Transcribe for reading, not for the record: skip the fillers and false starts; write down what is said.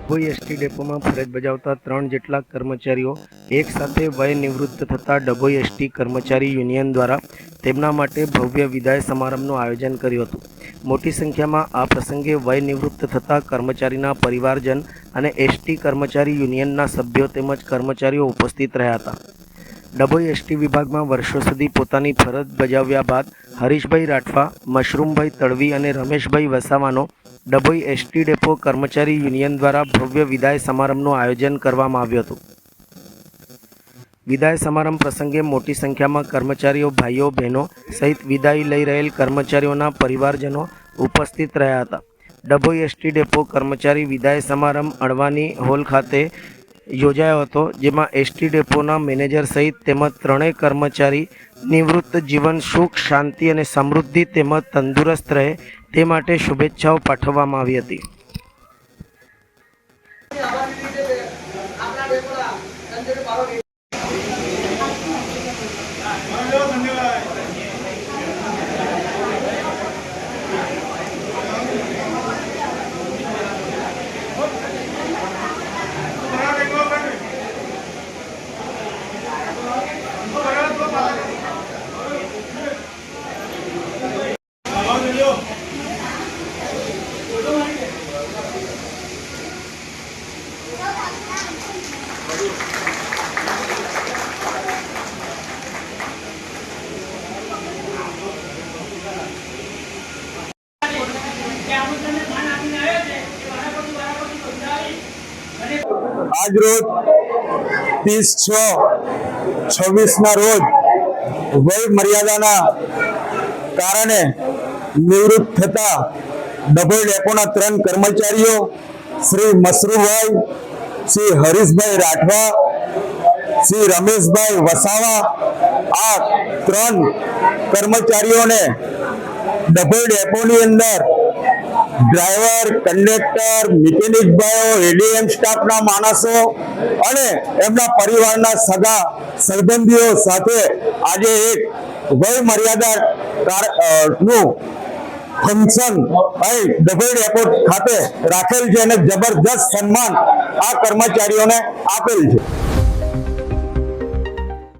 Dabhoi ST ડેપોમાં ફરજ બજાવતા 3 જેટલા કર્મચારીઓ એક સાથે વય નિવૃત્ત થતા ડભોઈ એસટી કર્મચારી યુનિયન દ્વારા તેમના માટે ભવ્ય વિદાય સમારંભનું આયોજન કર્યું હતું. મોટી સંખ્યામાં આ પ્રસંગે વય નિવૃત્ત થતા કર્મચારીના પરિવારજન અને એસટી કર્મચારી યુનિયનના સભ્યો તેમજ કર્મચારીઓ ઉપસ્થિત રહ્યા હતા. ડભોઈ એસટી વિભાગમાં વર્ષો સુધી પોતાની ફરજ બજાવ્યા બાદ હરીશભાઈ રાઠવા, મશરૂમભાઈ તડવી અને રમેશભાઈ વસાવાનો ડભોઈ એસટી ડેપો કર્મચારી યુનિયન દ્વારા ભવ્ય વિદાય સમારંભનું આયોજન કરવામાં આવ્યું હતું. વિદાય સમારંભ પ્રસંગે મોટી સંખ્યામાં કર્મચારીઓ, ભાઈઓ બહેનો સહિત વિદાય લઈ રહેલ કર્મચારીઓના પરિવારજનો ઉપસ્થિત રહ્યા હતા. ડભોઈ એસટી ડેપો કર્મચારી વિદાય સમારંભ અણવાની હોલ ખાતે યોજાયો હતો, જેમાં એસટી ડેપોના મેનેજર સહિત તેમજ ત્રણેય કર્મચારી નિવૃત્ત જીવન સુખ, શાંતિ અને સમૃદ્ધિ તેમજ તંદુરસ્ત રહે તે માટે શુભેચ્છાઓ પાઠવવામાં આવી હતી. આજ રોજ 30/6/26 રોજ વય મર્યાદાના કારણે નિવૃત્ત થતા ડભોઈ ડેપોના 3 કર્મચારીઓ શ્રી મશરૂભાઈ, શ્રી હરીશભાઈ રાઠવા, શ્રી રમેશભાઈ વસાવા, આ 3 કર્મચારીઓને ડભોઈ ડેપોની અંદર ડ્રાઈવર, કંડક્ટર, મિકેનિક ભાઈઓ, એડીએમ સ્ટાફના માણસો અને એમના પરિવારના સગા સંબંધીઓ સાથે આજે એક વય મર્યાદા નું ફંક્શન અહીં ડભોઈ ડેપો ખાતે રાખેલ છે અને જબરજસ્ત સન્માન આ કર્મચારીઓને આપેલ છે.